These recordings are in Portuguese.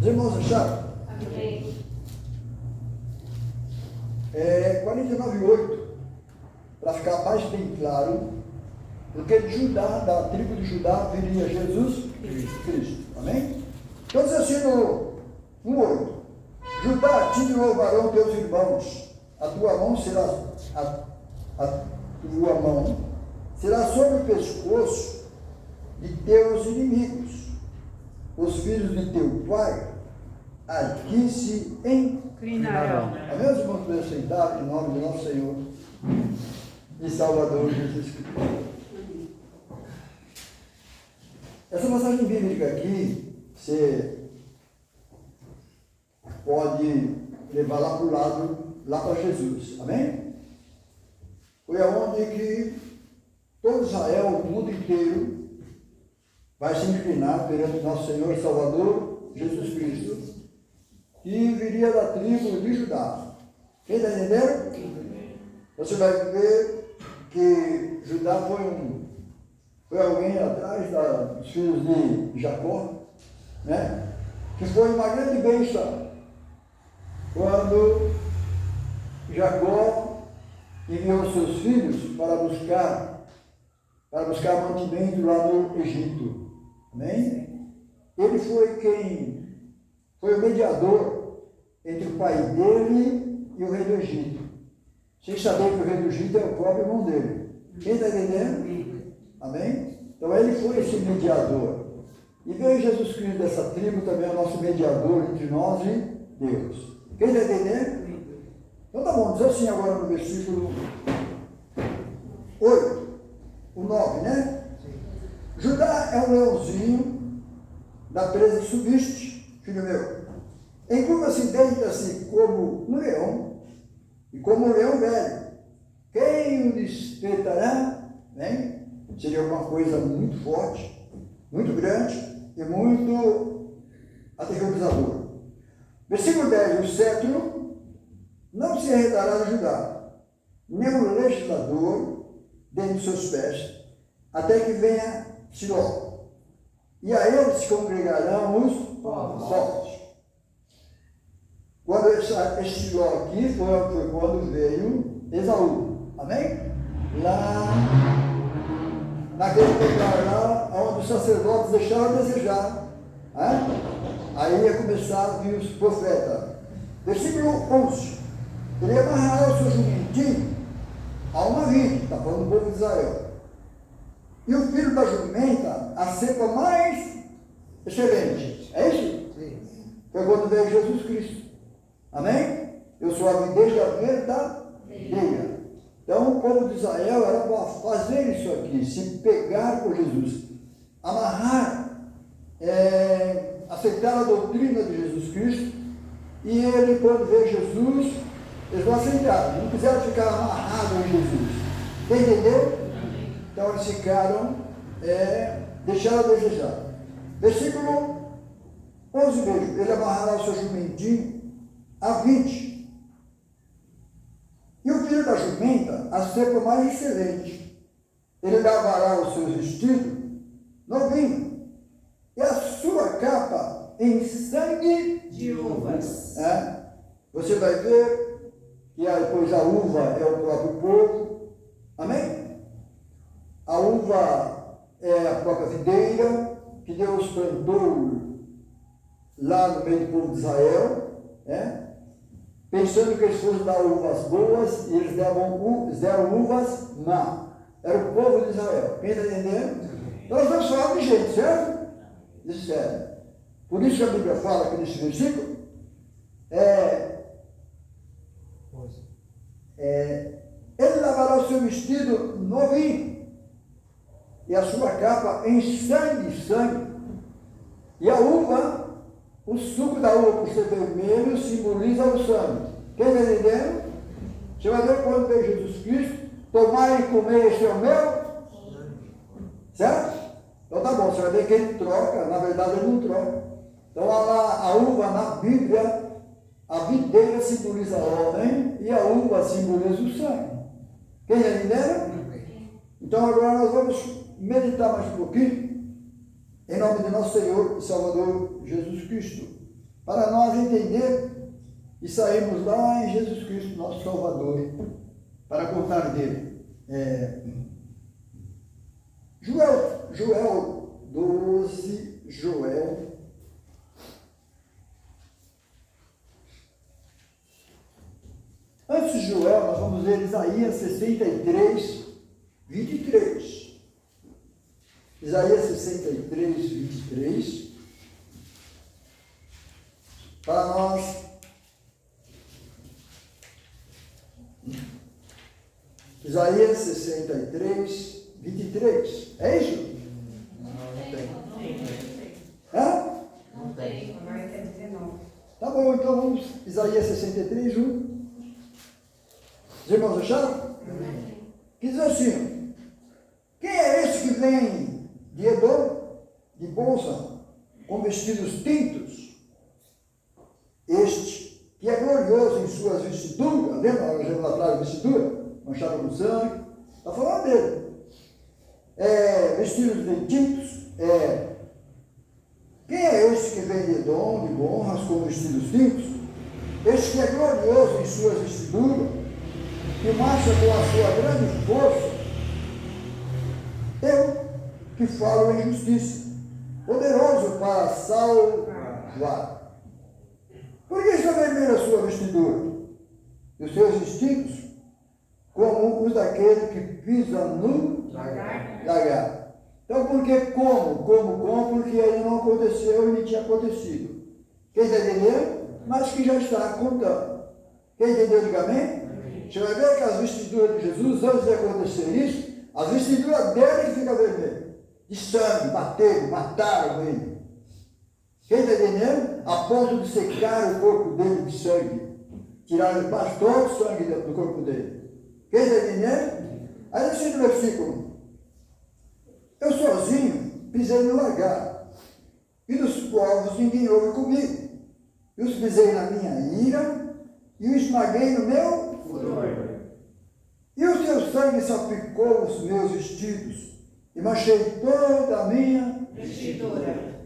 Os irmãos acharam? Amém. 49:8, para ficar mais bem claro, porque de Judá, da tribo de Judá, viria Jesus Cristo. Amém? Então diz assim no 1:8: Judá, te louvarão teus irmãos, a tua mão será sobre o pescoço de teus inimigos, os filhos de teu pai aqui se Inclinarão. Amém, os irmãos, podem aceitar em nome do nosso Senhor e Salvador Jesus Cristo. Essa passagem bíblica aqui, você pode levar lá para o lado, lá para Jesus. Amém? Foi aonde que todo Israel, o mundo inteiro, vai se inclinar perante nosso Senhor e Salvador Jesus Cristo, que viria da tribo de Judá. Quem está entendendo? Você vai ver que Judá foi alguém atrás dos filhos de Jacó, né? Que foi uma grande bênção quando Jacó enviou seus filhos para buscar mantimento lá no Egito. Amém? Ele foi o mediador entre o pai dele e o rei do Egito. Sem saber que o rei do Egito é o próprio irmão dele. Quem está entendendo? Amém? Então ele foi esse mediador. E veio Jesus Cristo dessa tribo também, é o nosso mediador entre nós e Deus. Quem está entendendo? Então tá bom, diz assim agora no versículo 8, o 9, né? Judá é um leãozinho da presa que subiste, filho meu. Encurva-se, deita-se como um leão, e como um leão velho. Quem o despertará? Né? Seria uma coisa muito forte, muito grande e muito aterrorizadora. Versículo 10: o cetro não se arredará de Judá, nem o legislador dentro dos seus pés, até que venha Siló, e a ele se congregarão os povos. Quando esse Siló aqui foi quando veio Esaú, amém? Lá naquele lugar lá, onde os sacerdotes deixaram a desejar, aí ia começar a vir os profetas. Versículo 11: ele amarrará o seu jumentinho a uma vide, está falando do povo de Israel, e o filho da jumenta a cepa mais excelente. É isso? Sim. Foi quando veio Jesus Cristo. Amém? Eu sou a videira verdadeira. Então o povo de Israel era para fazer isso aqui, se pegar por Jesus, amarrar, aceitar a doutrina de Jesus Cristo, e ele, quando veio Jesus, eles não aceitaram, não quiseram ficar amarrados em Jesus. Entendeu? Então eles ficaram, deixaram a desejar. Versículo 11 mesmo: ele amarrará o seu jumentinho a 20. E o filho da jumenta a cepa mais excelente. Ele lavará os seus vestidos novinho, e a sua capa em sangue De uvas. Você vai ver que depois a uva é o próprio povo. Amém? A uva é a própria videira que Deus plantou lá no meio do povo de Israel, pensando que eles fossem dar uvas boas, e eles deram uvas má. Era o povo de Israel. Quem está entendendo? Então nós vamos falar de gente, certo? Isso é. Por isso que a Bíblia fala aqui nesse versículo, ele lavará o seu vestido novinho, e a sua capa em sangue, e a uva, o suco da uva, por ser vermelho, simboliza o sangue. Quem está entendendo? Você vai ver quando veio Jesus Cristo: tomar e comer, este é o meu. Certo? Então tá bom, você vai ver que ele troca, na verdade ele não troca. Então a uva na Bíblia, a videira simboliza o homem e a uva simboliza o sangue. Quem está entendendo? Então agora nós vamos meditar mais um pouquinho, em nome de nosso Senhor e Salvador Jesus Cristo. para nós entender e sairmos lá em Jesus Cristo, nosso Salvador, para contar dele. Joel 12, Joel. Antes de Joel, nós vamos ler Isaías 63, 23. Isaías 63, 23. Para nós. Isaías 63, 23. É isso? Não tem. Hã? Não tem. Agora tem 19. Tá bom, então vamos. Isaías 63, 1. Os irmãos acharam? Que diz assim: quem é esse que vem de Edom, de bolsa, com vestidos tintos? Este, que é glorioso em suas vestiduras, lembra? Nós vimos lá atrás vestidura, manchada com sangue, está falando dele. Vestidos de tintos, quem é esse que vem de Edom, de honras, com vestidos tintos? Este que é glorioso em suas vestiduras, que marcha com a sua grande força. Eu, que falo em justiça, poderoso para salvar. Por que está vermelha a sua vestidura? E os seus vestidos, como os daquele que pisa no lagar. Então, por que como? Porque ainda não aconteceu e nem tinha acontecido. Quem está entendendo? Mas que já está contando. Quem entendeu, diga amém? Você vai ver que as vestiduras de Jesus, antes de acontecer isso, as vestiduras dele que ficam vermelhas. De sangue, mataram ele. Quem está entendendo? A ponto de secar o corpo dele de sangue. Tiraram todo o sangue do corpo dele. Quem está entendendo? Aí nesse versículo, eu sozinho pisei no lagar, e dos povos ninguém houve comigo. E os pisei na minha ira, e o esmaguei no meu furor. E o seu sangue salpicou os meus vestidos, e manchei toda a minha Vestidura.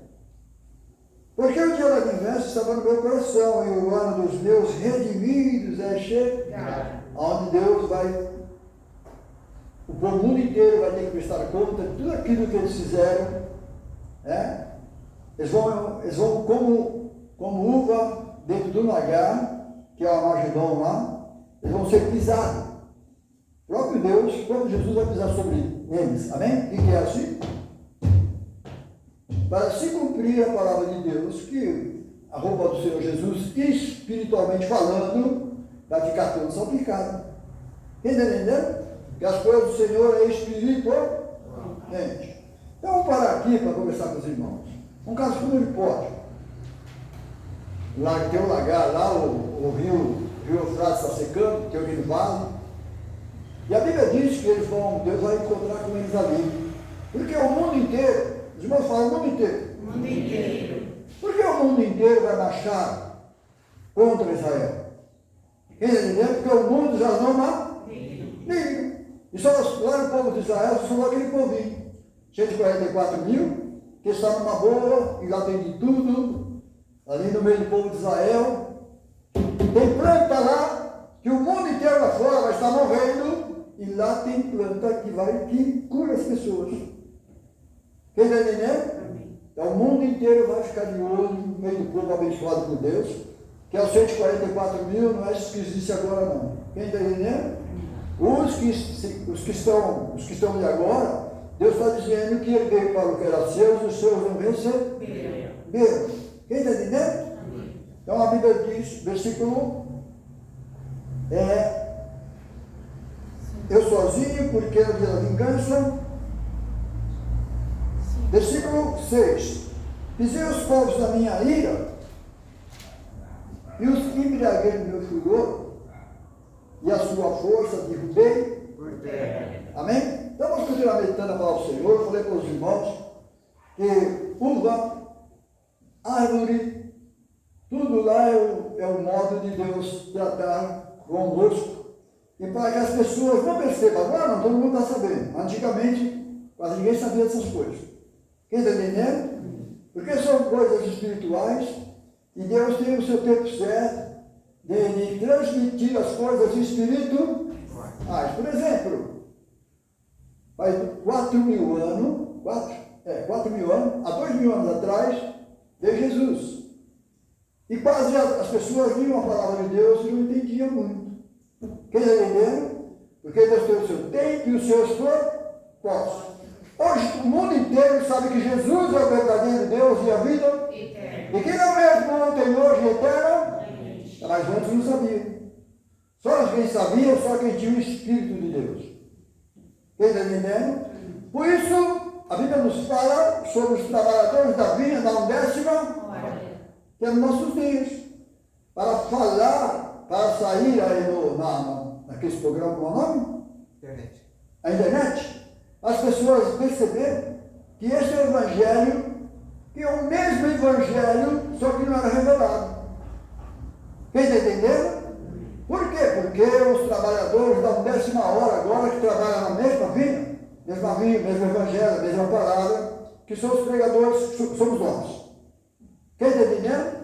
Porque o dia da vingança estava no meu coração, e o ano dos meus redimidos é chegado. Onde Deus vai, o mundo inteiro vai ter que prestar conta de tudo aquilo que eles fizeram. Eles vão como uva dentro do lagar, que é o Armagedon lá, eles vão ser pisados. O próprio Deus, quando Jesus vai pisar sobre eles. Amém? O que é assim? Para se cumprir a palavra de Deus, que a roupa do Senhor Jesus, espiritualmente falando, vai ficar toda salpicada. Está entendendo? Que as coisas do Senhor é espiritualmente. Então vamos parar aqui para conversar com os irmãos. Um caso como ele pode. Lá tem um lagar, lá o rio Eufrates está secando, tem aquele vale. E a Bíblia diz que Deus vai encontrar com eles ali. Porque o mundo inteiro, os irmãos falam o mundo inteiro. O mundo inteiro. Por que o mundo inteiro vai marchar contra Israel? Entendeu? Porque o mundo já não liga. E só lá no povo de Israel, só aquele povinho. 144 mil, que está numa boa, e lá tem de tudo. Ali no meio do povo de Israel. Tem planta lá, que o mundo inteiro lá fora vai estar morrendo. E lá tem planta que cura as pessoas. Quem está entendendo? Então o mundo inteiro vai ficar de olho no meio do povo abençoado por Deus, que é os 144 mil, não é isso que existe agora não. Quem está entendendo? Os que estão de agora, Deus está dizendo que ele veio para o que era seus, e os seus não receberam. Quem está entendendo? Então a Bíblia diz, versículo eu sozinho, porque é o dia da vingança. Versículo 6. Pisei os povos da minha ira, e os embriaguei no meu furor, e a sua força derrubei por terra. Amém? Então vamos continuar meditando a palavra do Senhor. Eu falei para os irmãos que uva, árvore, tudo lá é o modo de Deus tratar conosco. E para que as pessoas não percebam, agora não, todo mundo está sabendo. Antigamente, quase ninguém sabia dessas coisas. Quem está entendendo? Porque são coisas espirituais E Deus tem o seu tempo certo de transmitir as coisas espirituais. Por exemplo, faz 4.000 anos, 4.000 anos, há 2.000 anos atrás, veio Jesus. E quase as pessoas liam a palavra de Deus e não entendiam muito. Quem está entendendo? Porque Deus tem o seu tempo e os seus propósitos. Hoje o mundo inteiro sabe que Jesus é o verdadeiro Deus e a vida eterna. E que não é mesmo ontem, hoje e eterno, mas antes não sabia. Só quem sabia, só quem tinha o Espírito de Deus. Quem está entendendo? Por isso, a Bíblia nos fala sobre os trabalhadores da vinha da 11ª, que é nos nossos dias, para falar, para sair aí naqueles programas, qual é o nome? Internet. A internet, as pessoas perceberam que este é o Evangelho, que é o mesmo Evangelho, só que não era revelado. Quem está entendendo? Por quê? Porque os trabalhadores da 11ª hora agora, que trabalham na mesma vinha, mesmo Evangelho, mesma palavra, que são os pregadores, somos nós. Quem está entendendo?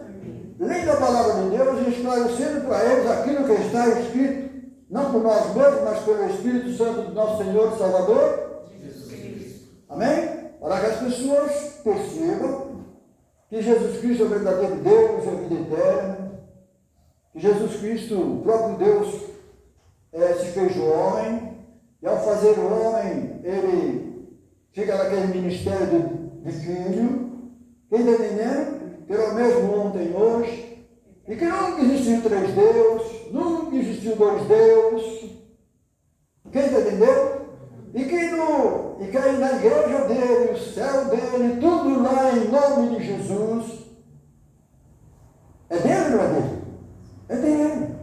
Lendo a palavra de Deus e esclarecendo para eles aquilo que está escrito, não por nós mesmos, mas pelo Espírito Santo do nosso Senhor e Salvador. Jesus. Amém? Para que as pessoas percebam que Jesus Cristo é o verdadeiro Deus e a vida eterna, que Jesus Cristo, o próprio Deus, se fez homem, e ao fazer homem, ele fica naquele ministério de filho. Quem está entendendo? Que era o mesmo ontem e hoje, e que nunca existiu 3 deuses, nunca existiu 2 deuses. Quem está entendendo? E que aí na igreja dele, o céu dele, tudo lá em nome de Jesus. É dele ou não é dele? É dele.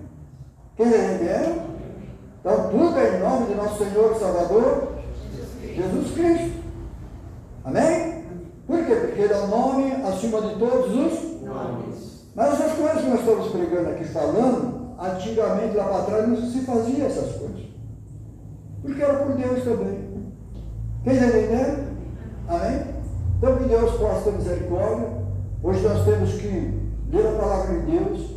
Quem está entendendo? Então tudo é em nome de nosso Senhor e Salvador, Jesus Cristo. Amém? Por quê? Porque ele é o nome acima de todos os nomes. Mas essas coisas que nós estamos pregando aqui, falando, antigamente lá para trás não se fazia essas coisas. Porque era por Deus também. Quem está entendendo? Amém? Então que Deus possa ter misericórdia. Hoje nós temos que ler a palavra de Deus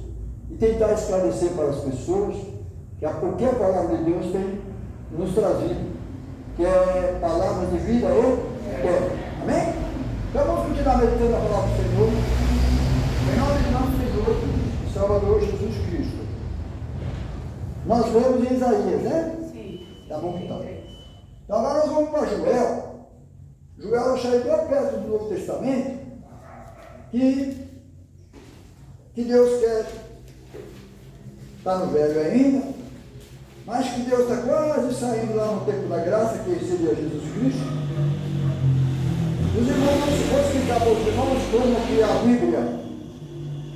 e tentar esclarecer para as pessoas porque a palavra de Deus tem nos trazido, que é palavras de vida eterna. Amém? Então vamos continuar meditando a palavra do Senhor, em nome de nosso Senhor e Salvador Jesus Cristo. Nós lemos em Isaías, né? Sim. Tá bom então. Então agora nós vamos para Joel. Joel já é tão perto do Novo Testamento que Deus quer, está no velho ainda, mas que Deus está quase saindo lá no tempo da graça, que seria Jesus Cristo. Os irmãos, vou explicar para os irmãos como que a Bíblia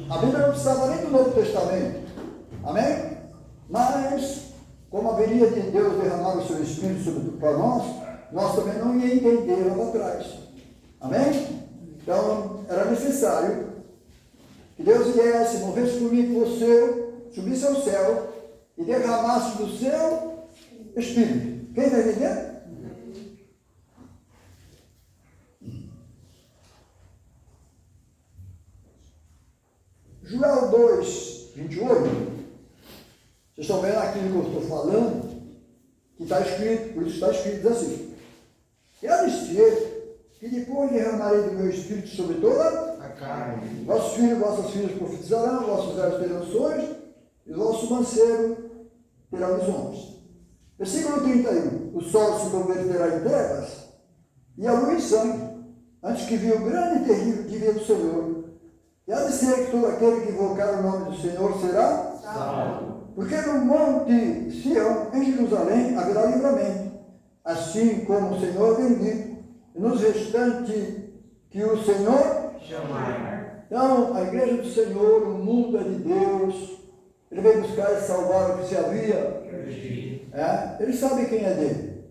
não precisava nem do Novo Testamento, amém? Mas, como haveria de Deus derramar o seu Espírito para nós também não ia entender lá atrás, amém? Então, era necessário que Deus viesse, morresse por mim e por você, subisse ao céu e derramasse do seu Espírito. Quem está entendendo? Joel 2, 28, vocês estão vendo aquilo que eu estou falando, que está escrito, por isso está escrito, diz assim: quero dizer que depois derramarei do meu Espírito sobre toda A carne. vossos filhos e vossas filhas profetizarão, vossos velhos terão sonhos, e vosso mancebo terá visões. Versículo 31, o sol se converterá em trevas, e a lua em sangue, antes que venha o grande e terrível dia do Senhor. E há de ser que todo aquele que invocar o nome do Senhor será salvo. Porque no monte Sião, em Jerusalém, haverá livramento, assim como o Senhor tem dito, e nos restantes que o Senhor Chamar. Então, a igreja do Senhor, o mundo é de Deus, ele veio buscar e salvar o que se havia. Ele sabe quem é dele.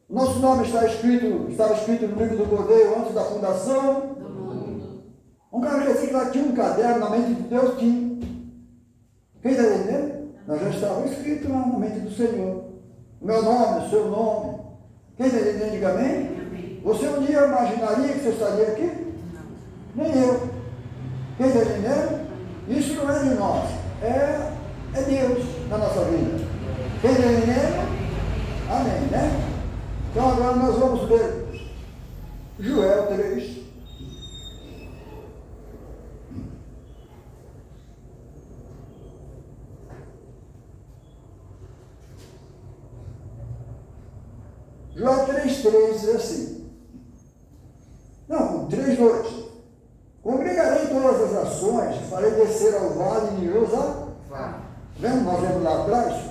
O nosso nome estava escrito no livro do Cordeiro antes da fundação do mundo. Um cara que disse que lá tinha um caderno, na mente de Deus tinha. Quem está entendendo? Nós já estava escrito lá na mente do Senhor. O meu nome, o seu nome. Quem está entendendo? Diga amém. Você um dia imaginaria que você estaria aqui? Nem eu. Quem está entendendo? Isso não é de nós, é Deus na nossa vida. Quem está entendendo? Amém, né? Então agora nós vamos ver Joel 3. Joel 3,3 diz assim. Não, 3,2. Congregarei todas as nações, farei descer ao vale de Josafá. Vendo? Nós vemos lá atrás,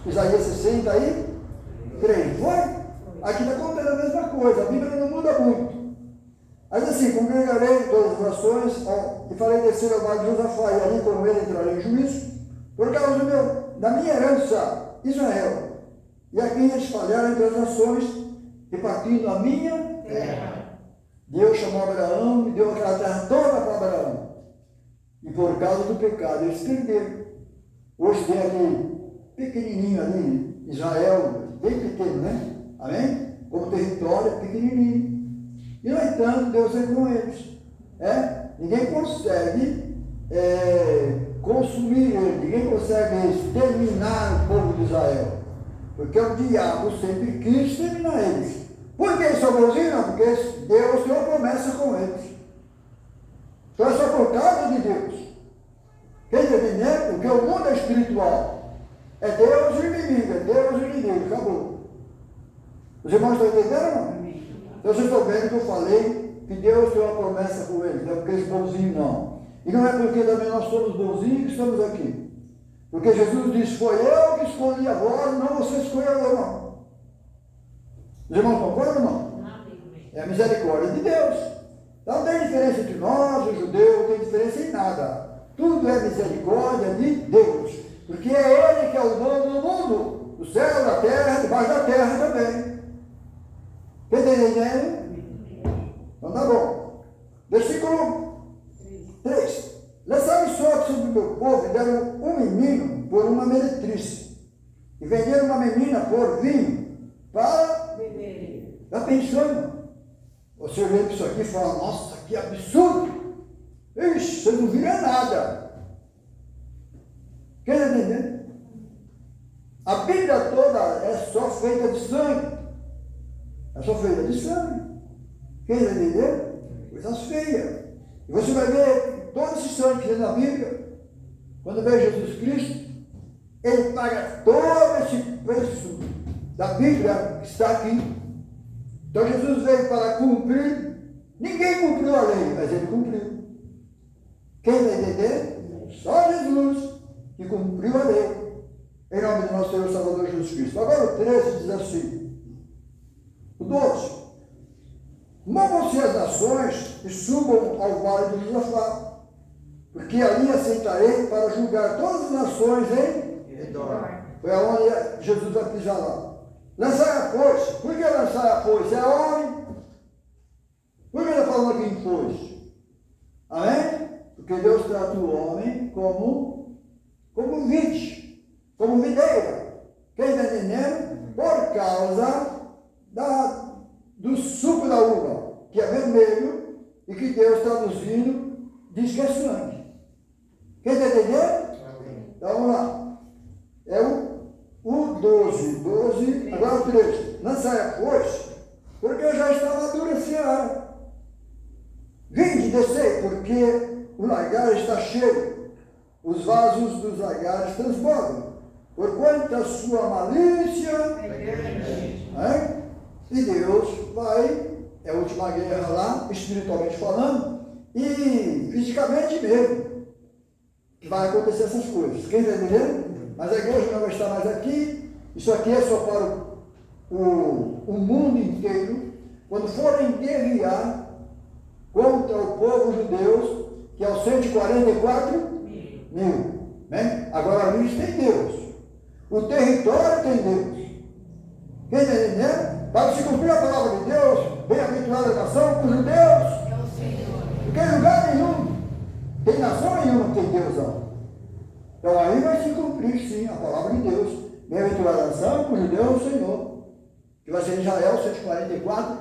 Isaías 60 aí, 3, foi? Aqui está contando a mesma coisa, a Bíblia não muda muito. Mas assim, congregarei todas as nações e farei descer ao vale de Josafá, e ali com ele entrarei em juízo, por causa da minha herança, Israel. E aqui espalharam entre as nações, repartindo a minha terra. Deus chamou Abraão e deu aquela terra toda para Abraão. E por causa do pecado, eles perderam. Hoje tem aquele pequenininho ali, Israel, bem pequeno, né? Amém? Como território, é pequenininho. E, no entanto, Deus é com eles. Ninguém consegue consumir ele, ninguém consegue exterminar o povo de Israel. Porque o diabo sempre quis exterminar eles. Por que eles são bonzinhos? Não, porque Deus tem uma promessa com eles. Então é só por causa de Deus. Quem está entendendo? Porque o mundo é espiritual. É Deus e o inimigo, é Deus e o inimigo, acabou. Os irmãos estão entendendo, não? Então vocês estão vendo que eu falei que Deus tem uma promessa com eles, não é porque eles são bonzinhos, não. E não é porque também nós somos bonzinhos que estamos aqui. Porque Jesus disse, foi eu que escolhi a vós, não você escolheu eu, não. Os irmãos concordam, não? É a misericórdia de Deus. Então não tem diferença entre nós, os judeus, não tem diferença em nada. Tudo é misericórdia de Deus. Porque é Ele que é o dono do mundo, do céu, da terra, debaixo da terra também. Quem está entendendo? Então tá bom. Versículo 3. Lançaram sorte sobre o meu povo e deram um menino por uma meretriz. E venderam uma menina por vinho para beber. Já pensou, irmão? Você vê isso aqui e fala, nossa, que absurdo! Ixi, você não vira nada. Quem está entendendo? A Bíblia toda é só feita de sangue. É só feita de sangue. Quem está entendendo? Coisas feias. E você vai ver todo esse sangue que tem na Bíblia. Quando vê Jesus Cristo, ele paga todo esse preço da Bíblia que está aqui. Então Jesus veio para cumprir. Ninguém cumpriu a lei, mas ele cumpriu. Quem está entendendo? Só Jesus que cumpriu a lei. Em nome do nosso Senhor Salvador Jesus Cristo. Agora o 13 diz assim. O 12. Movam-se as nações e subam ao vale do Josafá, porque ali assentarei para julgar todas as nações em redor. Foi aonde Jesus vai pisar lá. Lançar a foice. Por que lançar a foice? É homem. Por que ele está falando aqui em foice? Amém? Porque Deus trata o homem como vide, como videira. Quem está entendendo? Por causa do suco da uva, que é vermelho, e que Deus traduzindo diz que é sangue. Quem está entendendo? Então vamos lá. É o 12, agora o 13. Lançai a foice, porque eu já estava amadurecendo. Vinde, descei, porque o lagar está cheio, os vasos dos lagares transbordam, porquanto a sua malícia é? E Deus vai, é a última guerra lá, espiritualmente falando, e fisicamente mesmo, que vai acontecer essas coisas. Quem está entendendo? Mas a igreja não vai estar mais aqui, isso aqui é só para o mundo inteiro, quando forem guerrear contra o povo judeu, que é os 144 mil. Né? Agora a luz tem Deus, o território tem Deus. Quem está entendendo? Para se cumprir a palavra de Deus, bem-aventurada a nação, cujo Deus, porque em lugar nenhum, tem nação nenhuma que tem Deus não. Então aí vai se cumprir sim a palavra de Deus, bem-aventurada a nação, cujo Deus é o Senhor, que vai ser em Israel 144,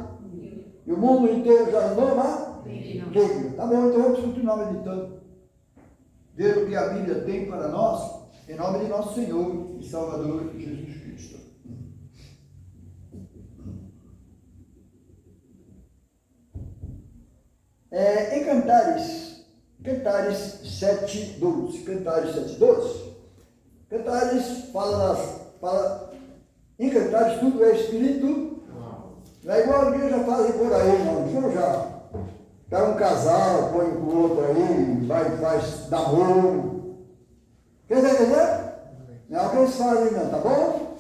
e o mundo inteiro já não vai. Tá bom, então vamos continuar meditando. ver o que a Bíblia tem para nós, em nome de nosso Senhor e Salvador Jesus Cristo. Em Cantares 7:12, Cantares 7:12, Cantares fala, em Cantares tudo é espírito, não é igual a igreja fazem por aí, não, deixa já. Pega um casal, põe o outro aí, vai faz namoro. Quer entender? Não é o que eles fazem não, tá bom?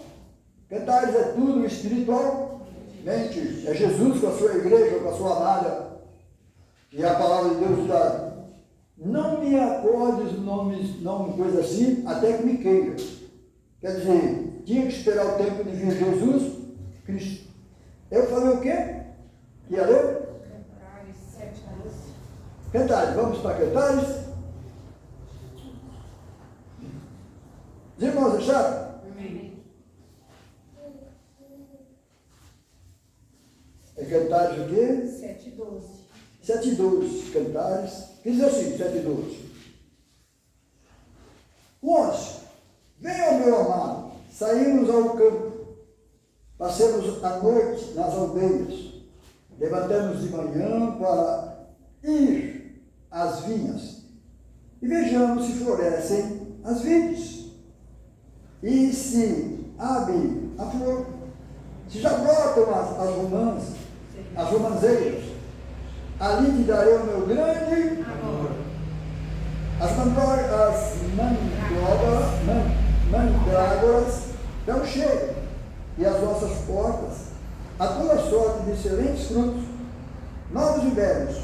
Cantares é tudo espiritualmente. É Jesus com a sua igreja, com a sua amada. E a palavra de Deus diz, não me acordes nome coisa assim, até que me queira. Quer dizer, tinha que esperar o tempo de vir Jesus Cristo. Eu falei o quê? Ia ler? Cantares 7:12. Cantares, vamos para Cantares. Os irmãos acharam? Amém. É Cantares o quê? 7:12. 7:12, Cantares. Que diz assim, 7:12. 11. Venha, meu amado, saímos ao campo, passemos a noite nas aldeias, levantamos de manhã para ir às vinhas e vejamos se florescem as vides e se abre a flor, se já brotam as romãzeiras. Ali te darei o meu grande Amor. as mandrágoras dão cheio, e as nossas portas, a toda sorte de excelentes frutos, novos e velhos.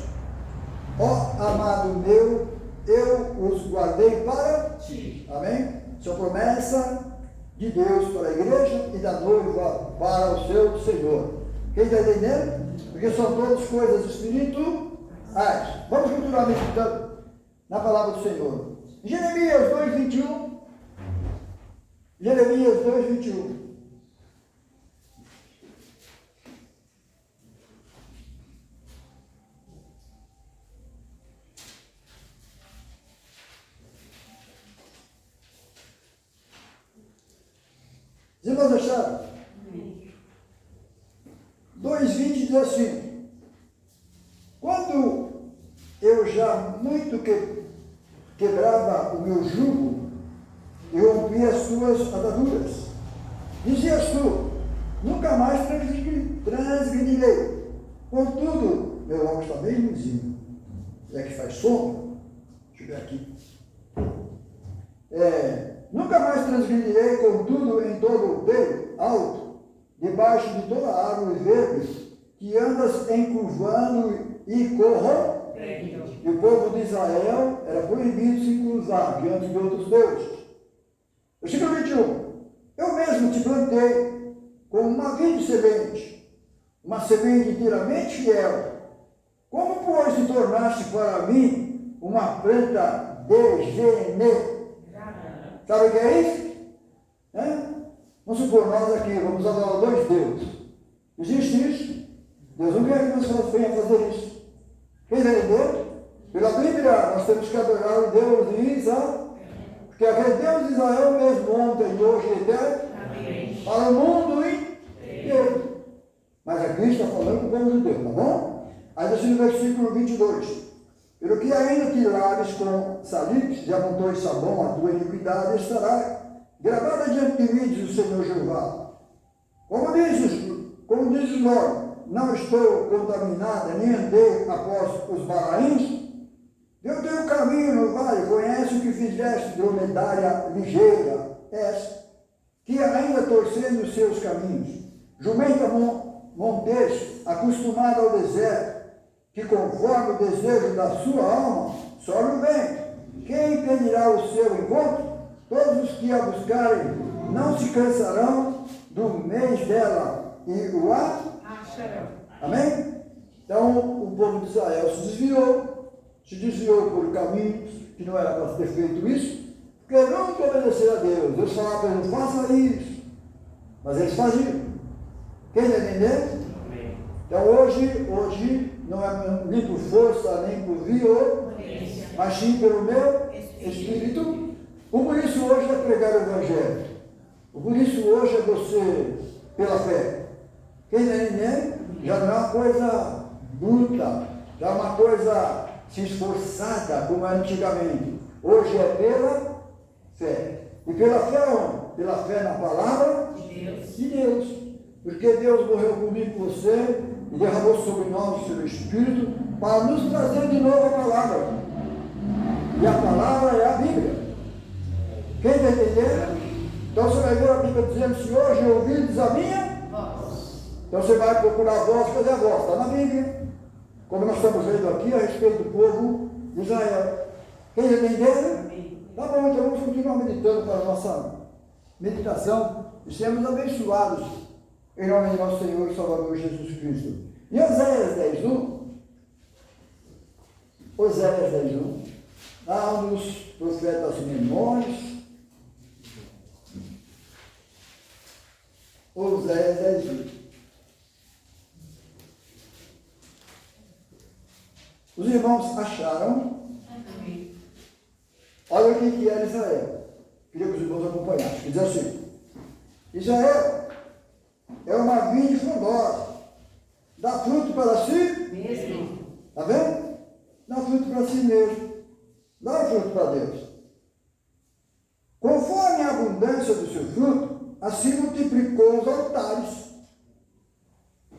Ó amado meu, eu os guardei para ti. Amém? Isso é promessa de Deus para a igreja e da noiva para o seu Senhor. Quem está entendendo? Porque são todas coisas espirituais. Vamos continuar meditando na palavra do Senhor. Jeremias 2:21. Jeremias 2:21. Os irmãos acharam? 2:20 diz assim: quando eu já muito quebrava o meu jugo e rompia as suas ataduras, dizias tu, nunca mais transgredirei. Contudo, meu olho está bem lisinho. É que faz sombra? Deixa eu ver aqui. Nunca mais transgredirei, contudo, em todo o teio alto, debaixo de toda a árvore verde, que andas encurvando e corrompendo. E o povo de Israel era proibido se cruzar diante de outros deuses. Versículo 21. Eu mesmo te plantei como uma vide semente, uma semente inteiramente fiel. Como, pois, te tornaste para mim uma planta degenerada? Sabe o que é isso? Vamos supor, nós aqui vamos adorar dois deuses. Existe isso? Deus não quer que nós venhamos fazer isso. Quem entendeu? Pela Bíblia, nós temos que adorar o Deus de Israel. Porque aquele Deus de Israel mesmo, ontem, hoje e eterno, para o mundo inteiro. Mas aqui está falando com o povo de Deus, tá bom? Aí assim no versículo 22. Pelo que ainda te laves com salitre, e amontoes sabão, a tua iniquidade estará gravada diante de mim, diz o Senhor Jeová. Como diz o Lord, não estou contaminada, nem andei após os balaíns. Eu tenho caminho no vale, conhece o que fizeste, dromedária ligeira, essa, que ainda torcendo os seus caminhos. Jumenta montês, acostumada ao deserto, que conforme o desejo da sua alma, sobe o vento. Quem impedirá o seu encontro? Todos os que a buscarem não se cansarão do mês dela e o acharão. Amém? Então, o povo de Israel se desviou por caminhos que não era para ter feito isso, porque nunca obedeceram a Deus. Deus falava para eles, faça isso. Mas eles faziam. Quem está entendendo? Então, hoje não é nem por força, nem por violência, mas sim pelo meu Espírito. O por isso hoje é pregar o Evangelho. O por isso hoje é você pela fé. Quem está entendendo? Já não é uma coisa bruta, já é uma coisa se esforçada como era antigamente. Hoje é pela fé. E pela fé onde? Pela fé na palavra de Deus. Porque Deus morreu comigo com você e derramou sobre nós o seu Espírito para nos trazer de novo a palavra. E a palavra é a Bíblia. Quem está entendendo? Então você vai ver a Bíblia dizendo: se hoje ouvides a minha voz. Então você vai procurar a voz, cadê a voz? Está na Bíblia. Como nós estamos vendo aqui a respeito do povo de Israel. Quem está entendendo? Tá bom, então vamos continuar meditando para a nossa meditação. E sermos abençoados em nome de nosso Senhor e Salvador Jesus Cristo. E Oséias 10:1. Oséias 10:1. Lá um dos profetas menores. Oséias 10:1. Os irmãos acharam. Olha o que era Israel. Queria que os irmãos acompanhassem. Diz assim: Israel é uma vinha frondosa, dá fruto para si mesmo. Está vendo? Dá fruto para si mesmo. Dá fruto para Deus. Conforme a abundância do seu fruto, assim multiplicou os altares.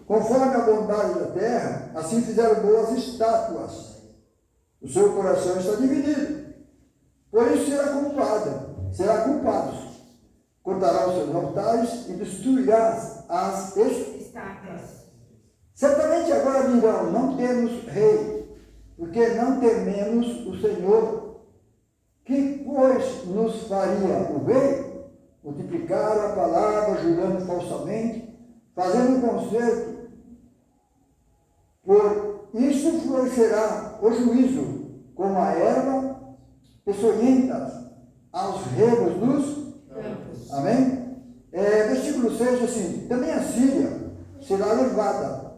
Conforme a bondade da terra, assim fizeram boas estátuas. O seu coração está dividido. Por isso será culpado. Cortará os seus altares e destruirá as estátuas. Certamente agora dirão: não temos rei, porque não tememos o Senhor. Que, pois, nos faria o rei? Multiplicar a palavra, jurando falsamente, fazendo um concerto. Por isso florescerá o juízo, como a erva peçonhenta aos regos dos campos. Amém? Versículo 6 assim: também a Síria será levada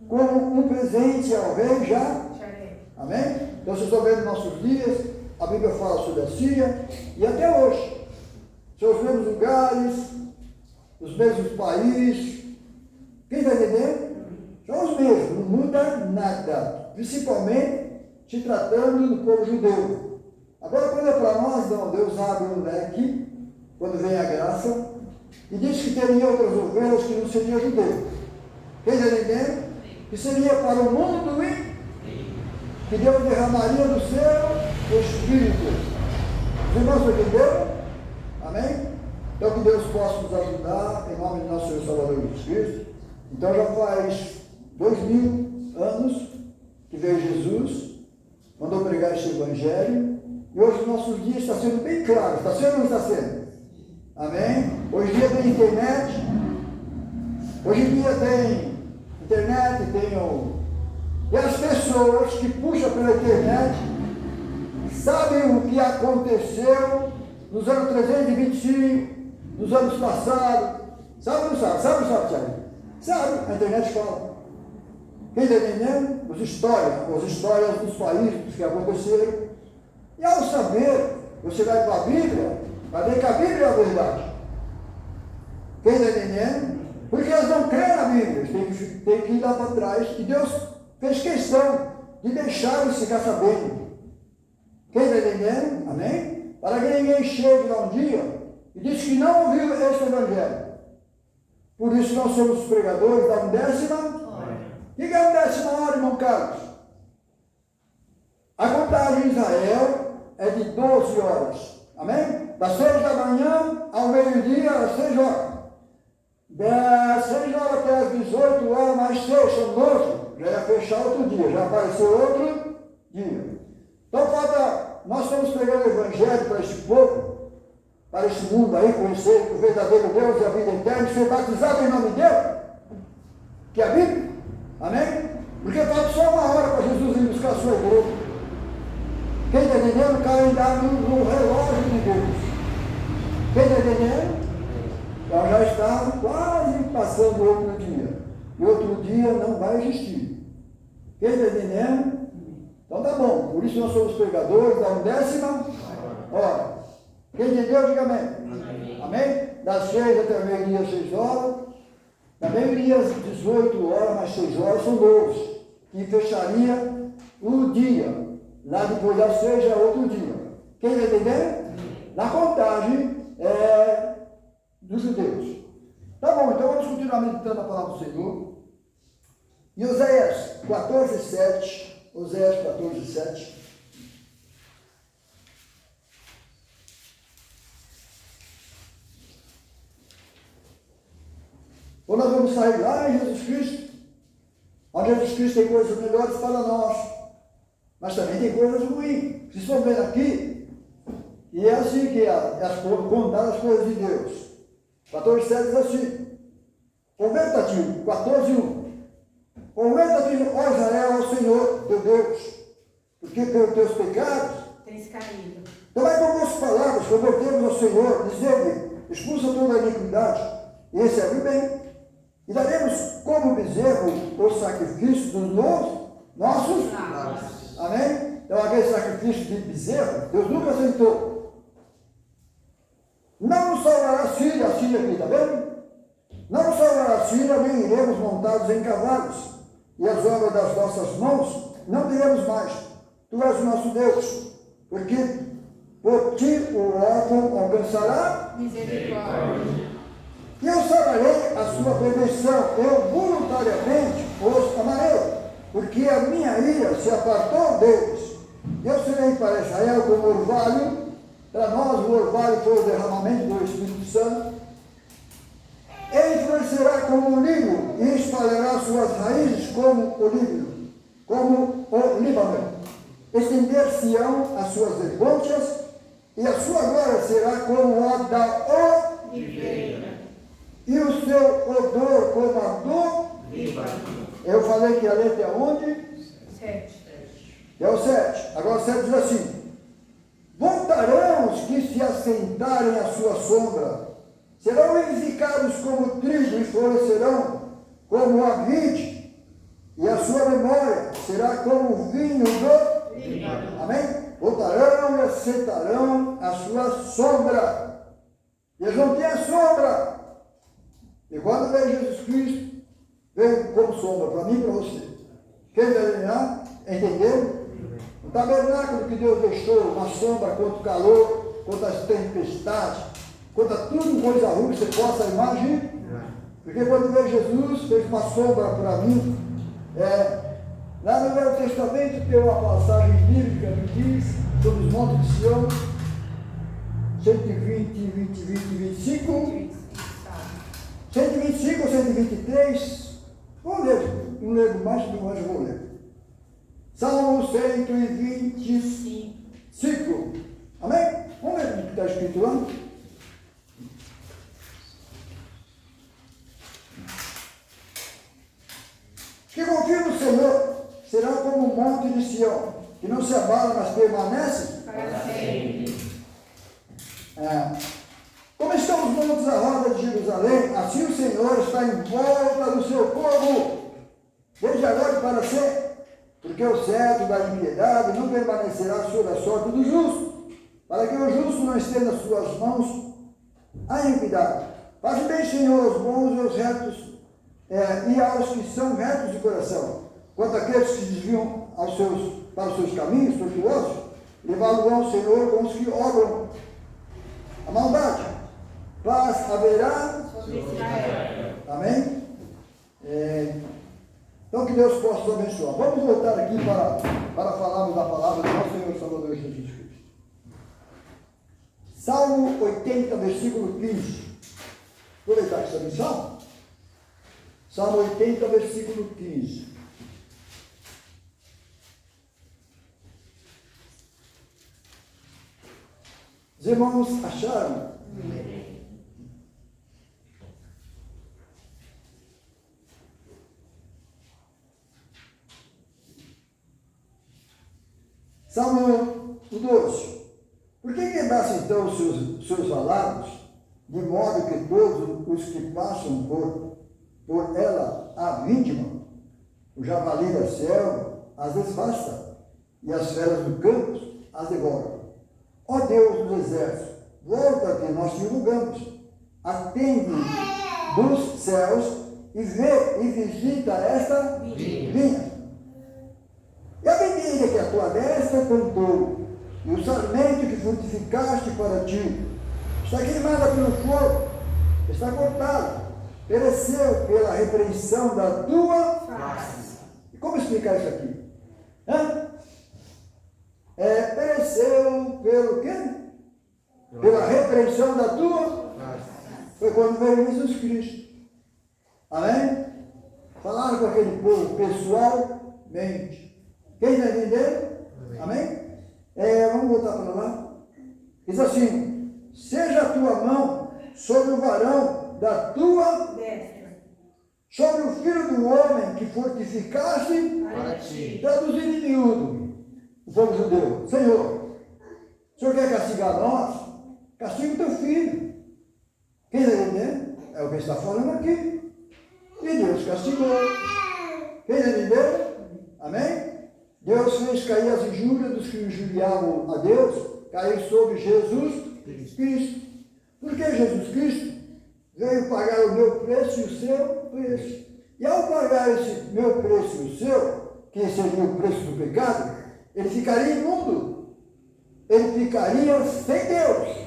como um presente ao rei já. Amém? Então vocês estão vendo nossos dias, a Bíblia fala sobre a Síria, e até hoje são os mesmos lugares, os mesmos países. Quem está entendendo? São os mesmos, não muda nada, principalmente se tratando do povo judeu. Agora, quando é para nós, não, Deus abre um leque, quando vem a graça, e diz que teria outras ovelhas que não seriam judeu. Quem está entendendo? Que seria para o mundo e que Deus derramaria do seu Espírito. Os irmãos entenderam? Amém? Então que Deus possa nos ajudar, em nome de nosso Senhor Salvador Jesus Cristo. Então já faz 2000 anos que veio Jesus, mandou pregar este Evangelho, e hoje nossos dias está sendo bem claro. Está sendo ou não está sendo? Amém? Hoje em dia tem internet, hoje em dia tem internet, e as pessoas que puxam pela internet sabem o que aconteceu nos anos 325, nos anos passados. Sabe ou não sabe? Sabe ou não sabe, Tiago? Sabe, a internet fala. Quem está entendendo? As histórias dos países que aconteceram. E ao saber, você vai para a Bíblia, vai ver que a Bíblia é a verdade. Quem está entendendo? Porque eles não creem na Bíblia, eles têm que ir lá para trás. E Deus fez questão de deixar eles ficar sabendo. Quem está entendendo? Amém? Para que ninguém chegue lá um dia e diz que não ouviu este Evangelho. Por isso nós somos pregadores da 10ª hora. O que é a 10ª hora, irmão Carlos? A contagem em Israel é de 12 horas. Amém? Das 6 da manhã ao meio-dia, às 6 horas. Das 6 horas até as 18 horas, mais 6, são 12. Já ia fechar outro dia, já apareceu outro dia. Então, falta, nós estamos pregando o Evangelho para este povo, para este mundo aí, conhecer o verdadeiro Deus e a vida eterna, ser batizado em nome de Deus, que é a Bíblia. Amém? Porque falta só uma hora para Jesus ir buscar a sua igreja. Quem está entendendo? O cara ainda no relógio de Deus. Quem está entendendo? Então já está quase passando outro dia. E outro dia não vai existir. Quem está entendendo? Então tá bom, por isso nós somos pregadores da 1ª hora. Quem entendeu, diga amém. Amém? Das 6 até o meio-dia, 6 horas. Da meio-dia às 18 horas, mais 6 horas são 12. E fecharia o dia. Lá depois das 6 é outro dia. Quem está entendendo? Na contagem dos judeus. Tá bom, então vamos continuar meditando a palavra do Senhor. E Oséias 14:7. Oséias 14:7. Ou nós vamos sair lá em Jesus Cristo, onde Jesus Cristo tem coisas melhores para nós, mas também tem coisas ruins. Se for ver aqui, e é assim que contar as coisas de Deus. 14:7 diz assim: converta-te, 14:1. Converta-te, ó Israel, ao Senhor teu Deus, porque pelos teus pecados Tens caído. também com boas palavras convertemos ao Senhor, dizendo: expulsa toda a iniquidade, e recebe o bem. E daremos como bezerro o sacrifício dos nossos. Amém? Então aquele sacrifício de bezerro, Deus nunca aceitou. Não nos salvará Síria, a Síria aqui, está vendo? Não nos salvará Síria, nem iremos montados em cavalos, e as obras das nossas mãos não teremos mais. Tu és o nosso Deus, porque por ti o órfão alcançará Misericórdia. e eu sararei a sua perversão, eu voluntariamente os amarei, porque a minha ira se apartou deles. Eu serei para Israel como orvalho, para nós o orvalho foi o derramamento do Espírito Santo. Ele florescerá como o lírio e espalhará suas raízes como o lírio, como o Líbano. Estender-se-ão as suas vergonhas e a sua glória será como a da Ribeira. e o seu odor como a do. Líbano. Eu falei que a letra é onde? 7. É o 7. Agora o 7 diz assim: voltarão os que se assentarem à sua sombra, serão edificados como trigo e florescerão como a vide, e a sua memória será como o vinho do. Líbano. Amém? Voltarão e assentarão à sua sombra. Eles não têm a sombra. E quando veio Jesus Cristo, veio como sombra para mim e para você. Quem vai entendeu? O tabernáculo que Deus deixou, uma sombra contra o calor, contra as tempestades, contra tudo coisa ruim que você possa imaginar. Porque quando veio Jesus, fez uma sombra para mim. Lá no Velho Testamento tem uma passagem bíblica que diz sobre os montes de Sião, 120, 25. 125 ou 123, vou ler, não lembro mais, mas vou ler. Salmo 125. Amém? Vamos ler o que está escrito lá? Que confia no Senhor, será como o monte de Sião, que não se abala, mas permanece Para sempre. Como estão os montes à roda de Jerusalém, assim o Senhor está em volta do seu povo, desde agora e para sempre, porque o cetro da impiedade não permanecerá sobre a sorte do justo, para que o justo não estenda suas mãos à impiedade. Faz bem, Senhor, aos bons e aos retos, e aos que são retos de coração. Quanto àqueles que se desviam para os seus caminhos tortuosos, levá-lo-ão, Senhor, com os que obram a maldade. Paz haverá Sobre Israel. Amém? Então que Deus possa nos abençoar. Vamos voltar aqui para falarmos da palavra do nosso Senhor Salvador Jesus Cristo. Salmo 80, versículo 15. Aproveitar que estamos em Salmo. Salmo 80, versículo 15. Os irmãos acharam? Salmo 12. Por que quebrasse então os seus valados, de modo que todos os que passam por ela a vítima, o javali da selva, as desvasta? e as feras do campo as devoram. Ó Deus dos exércitos, volta-te, nós te rogamos. Atende dos céus e vê e visita esta vinha. E a videira que a tua destra plantou, e o sarmento que frutificaste para ti, está queimada pelo fogo, está cortada, pereceu pela repreensão da tua face. E como explicar isso aqui? Pereceu pelo quê? Pela repreensão da tua face. Foi quando veio Jesus Cristo. Amém? Falaram com aquele povo pessoalmente. Quem está entendendo? Amém? Vamos voltar para lá. Diz assim: seja a tua mão sobre o varão da tua Destra. sobre o filho do homem que fortificaste Para ti. traduzido em miúdo, o povo judeu. Senhor, o Senhor quer castigar nós? Castiga o teu filho. Quem está entendendo? É o que está falando aqui. E Deus castigou. Quem está entendendo? Amém? Deus fez cair as injúrias dos que injuriavam a Deus, cair sobre Jesus Cristo. Porque Jesus Cristo veio pagar o meu preço e o seu preço. E ao pagar esse meu preço e o seu, que seria o preço do pecado, ele ficaria imundo. Ele ficaria sem Deus.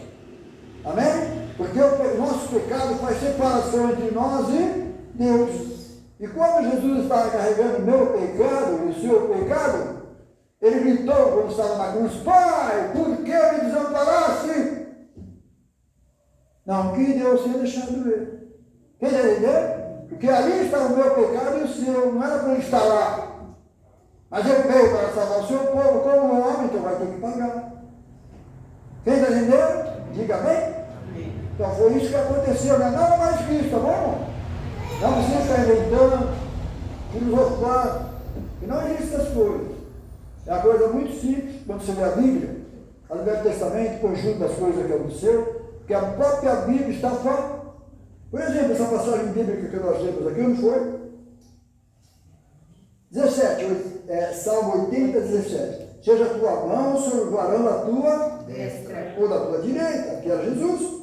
Amém? Porque o nosso pecado faz separação entre nós e Deus. E quando Jesus estava carregando o meu pecado e o seu pecado, ele gritou quando estava na cruz: Pai, por que me desamparaste? Não, que Deus tinha deixado ver. Quer entender? Porque ali estava o meu pecado e o seu, não era para ele estar lá. Mas ele veio para salvar o seu povo como um homem, então vai ter que pagar. Quem está entendendo? Diga bem. Então foi isso que aconteceu, não é nada mais que isso, tá bom? Não precisa ficar inventando, filosofando, que não existem essas coisas. É uma coisa muito simples, quando você lê a Bíblia, o Velho Testamento, conjunto das coisas que aconteceu, que a própria Bíblia está falando. Por exemplo, essa passagem bíblica que nós lemos aqui, onde foi? 17, Salmo 80, 17. Seja a tua mão sobre o varão da tua Destra. ou da tua direita, que era Jesus,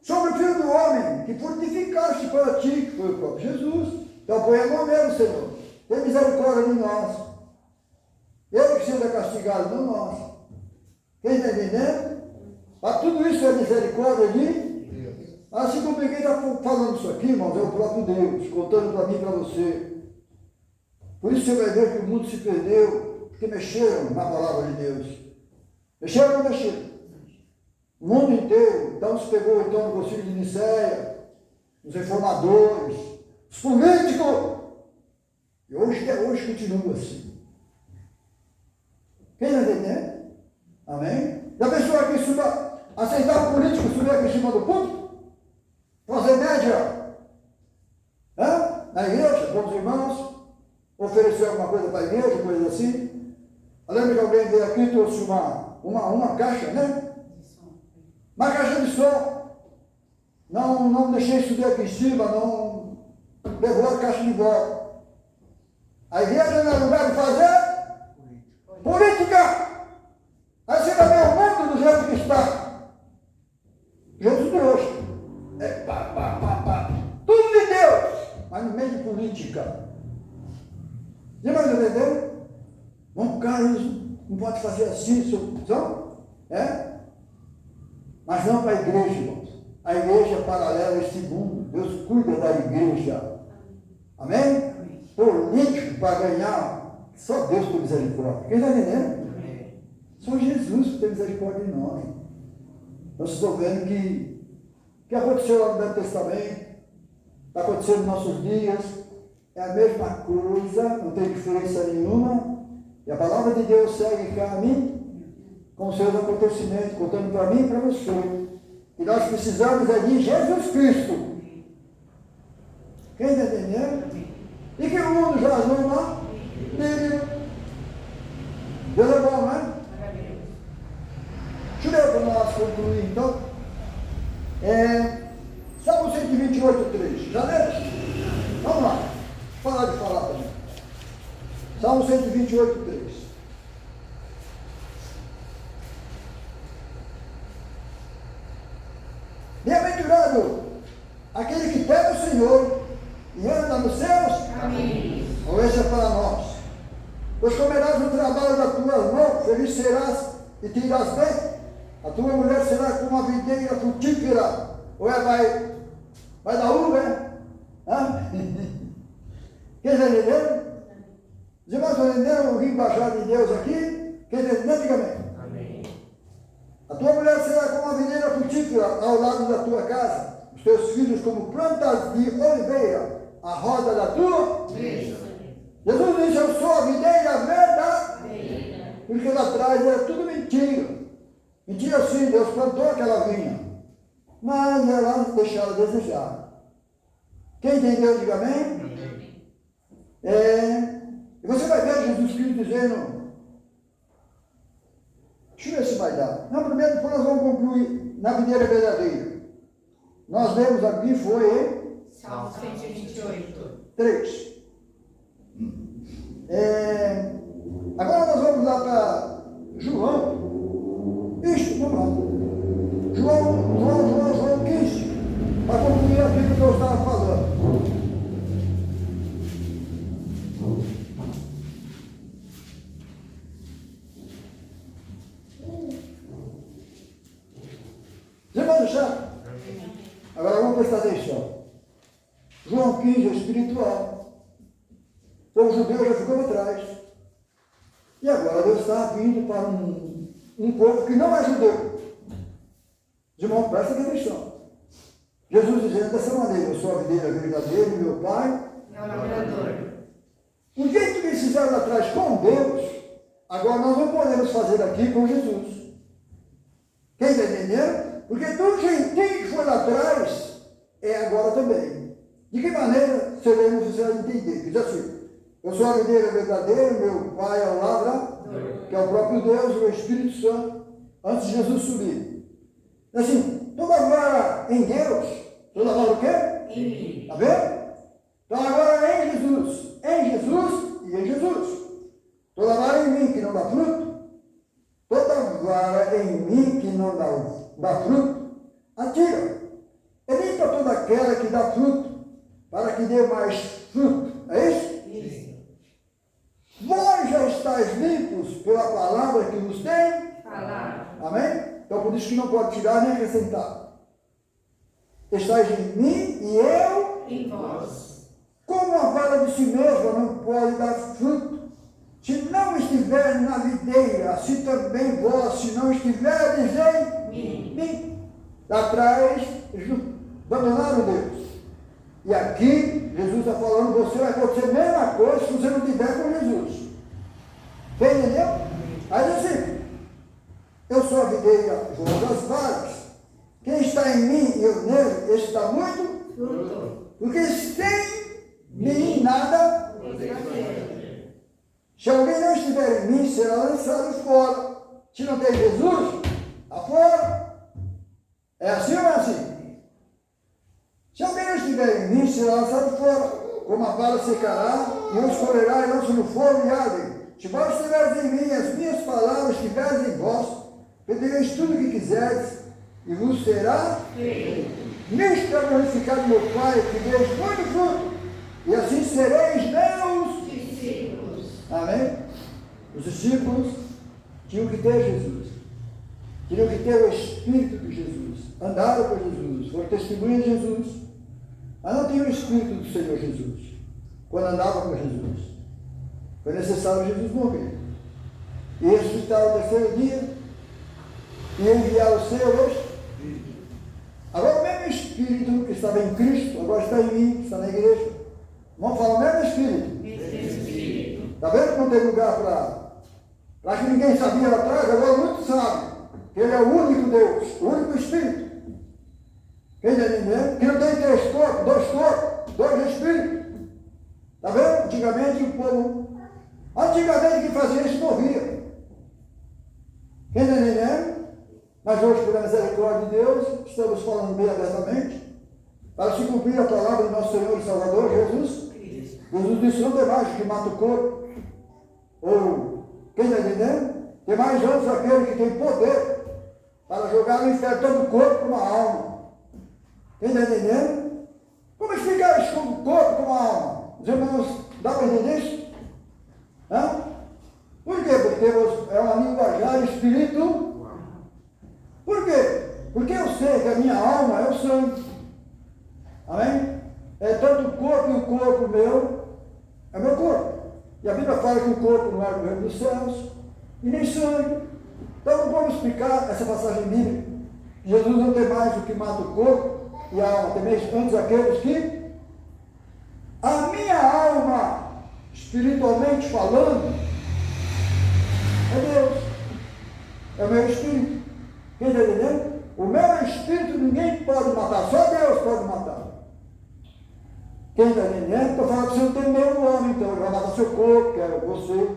sobre o filho do homem, que fortificaste para ti, que foi o próprio Jesus. Então põe a mão nele, Senhor. Tem misericórdia de nós. Ele que seja castigado, não nós. Quem está entendendo? Para tudo isso é misericórdia de Deus. Assim como ninguém está falando isso aqui, irmãos, é o próprio Deus, contando para mim e para você. Por isso você vai ver que o mundo se perdeu, porque mexeram na palavra de Deus. Mexeram ou não mexeram? O mundo inteiro, então se pegou então no Concílio de Nicéia, os reformadores, os políticos, e hoje até hoje continua assim. Quem está entendendo? Amém? Já pensou aqui aceitar o político subir aqui em cima do púlpito? Fazer média? Na igreja, com os irmãos? Oferecer alguma coisa para a igreja, coisa assim? Eu lembro que alguém veio aqui e trouxe uma caixa, né? Uma caixa de som. Não deixei subir aqui em cima, não levou a caixa de volta. A igreja não é lugar de fazer política. Aí você vai ver o mundo do jeito que está. Jesus trouxe. Tudo de Deus, mas no meio de política. Você vai entender? Bom, Carlos, não pode fazer assim, são? Mas não para a igreja, irmãos. A igreja é paralela a este mundo. Deus cuida da igreja. Amém? Político para ganhar, só Deus tem misericórdia. Quem está entendendo? Só Jesus tem misericórdia de nós. Nós estamos vendo que aconteceu lá no Velho Testamento, está acontecendo nos nossos dias, é a mesma coisa, não tem diferença nenhuma. E a palavra de Deus segue caminho com os seus acontecimentos, contando para mim e para você. E nós precisamos é de Jesus Cristo. Quem está entendendo? E que o mundo já azul lá? Dele. Deus é bom, não é? Deixa eu ver para nós concluir então. Salmo 128, 3. Já leu? Vamos lá. Parar de falar para mim. Salmo 128, 3. pois comerás o trabalho das tuas mãos, feliz serás e te irás bem. A tua mulher será como a videira frutífera. Ou vai dar uva, é? Quem está entendendo? Os irmãos estão entendendo o linguajar de Deus aqui? Quem está entendendo? Diga amém. Amém. A tua mulher será como a videira frutífera ao lado da tua casa. Os teus filhos como plantas de oliveira, a roda da tua. Jesus disse, eu sou a videira verdadeira. Porque lá atrás era tudo mentira. Mentira sim, Deus plantou aquela vinha. Mas ela deixaram a desejar. Quem entendeu, diga amém? E você vai ver Jesus Cristo dizendo, deixa eu ver se vai dar. Não, primeiro depois nós vamos concluir na videira verdadeira. Nós lemos aqui, foi Salmo 128. 3. Agora nós vamos lá para João. Isso, vamos lá. João 15. Para concluir aquilo que eu estava falando. Você vai deixar? Agora vamos prestar atenção. João 15 é espiritual. Então o judeu já ficou atrás. E agora Deus está vindo para um povo que não é judeu. Os irmãos, prestem atenção. Jesus dizendo dessa maneira, eu sou a videira verdadeira e meu pai É o lavrador. o jeito que eles fizeram lá atrás com Deus, agora nós não podemos fazer aqui com Jesus. Quem está entendendo? Porque do jeitinho que foi lá atrás, é agora também. De que maneira seremos vocês entender? Diz assim, eu sou a videira verdadeira, meu pai é o lavrador, que é o próprio Deus, o Espírito Santo, antes de Jesus subir. Assim, toda glória em Deus, toda glória o quê? Em mim. Está vendo? Então agora é em Jesus e em Jesus. Toda vara em mim que não dá fruto, toda vara em mim que não dá fruto, atira. E limpa toda aquela que dá fruto, para que dê mais fruto. É isso? Isso. Vós já estáis limpos pela palavra que vos tem. Falar. Amém? Então por isso que não pode tirar nem acrescentar. Estáis em mim e eu. Em vós. Como a vara de si mesma não pode dar fruto, se não estiver na videira, assim também vós, se não estiverdes em mim. Lá atrás, abandonaram Deus. E aqui, Jesus está falando, você vai acontecer a mesma coisa se você não estiver com Jesus. Entendeu? Aí assim, eu sou a videira, João das varas. Quem está em mim e eu nele, esse está muito Fruto. porque sem mim nada. Se alguém não estiver em mim, será lançado fora. Se não tem Jesus, está fora. É assim ou não é assim? Se alguém não estiver em mim, será lançado fora. Como a vara secará, e eu escolherá e lanço no fogo e ardem. Se vós estiveres em mim, e as minhas palavras estiverem em vós, pedireis tudo o que quiserdes, e vos será feito. Nisto é glorificado meu Pai, que deis muito fruto, e assim sereis meus Discípulos. Amém? Os discípulos tinham que ter Jesus, tinham que ter o Espírito de Jesus, andaram com Jesus, foram testemunhas de Jesus, mas não tinham o Espírito do Senhor Jesus, quando andavam com Jesus. Foi necessário Jesus morrer e ressuscitar ao terceiro dia e enviar o seu Espírito. Agora o mesmo Espírito que estava em Cristo, agora está em mim, está na igreja. Vamos falar o mesmo Espírito. Espírito. Está vendo que não tem lugar para que ninguém sabia lá atrás, agora muitos sabem que Ele é o único Deus, o único Espírito. Quem está entendendo? Que não tem três corpos, dois Espíritos. Está vendo? Antigamente o povo, antigamente quem fazia isso morria. Quem está entendendo? Mas hoje, pela misericórdia de Deus, estamos falando bem abertamente, para se cumprir a palavra do nosso Senhor e Salvador Jesus. Jesus disse, não tem mais que mata o corpo. Ou, quem está entendendo? Tem mais antes aquele que tem poder para jogar no inferno todo o corpo com a alma. Quem está entendendo? Como explicar isso com o corpo com a alma? Os irmãos, dá para entender isso? Hã? é uma linguajar espiritual. Por quê? Porque eu sei que a minha alma é o sangue. Amém? É tanto o corpo e o corpo meu, é meu corpo. E a Bíblia fala que o corpo não é o reino dos céus, e nem sangue. Então não vamos explicar essa passagem bíblica. Jesus não tem mais o que mata o corpo e a alma, temeis antes aqueles que a minha alma, espiritualmente falando, é Deus, é o meu espírito. Quem está entendendo? O meu espírito ninguém pode matar, só Deus pode matar. Quem está entendendo? Estou falando que você não tem meio homem, então ele vai matar seu corpo, que é você.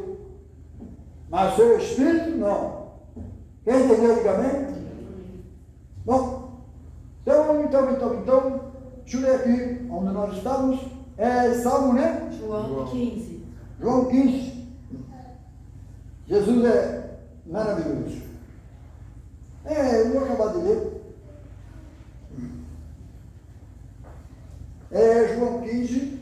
Mas seu espírito, não. Quem entendeu, diga amém? Bom, então, deixa eu ler aqui onde nós estamos. É Salmo, né? João 15. João 15. Jesus é maravilhoso. Eu vou acabar de ler. João 15.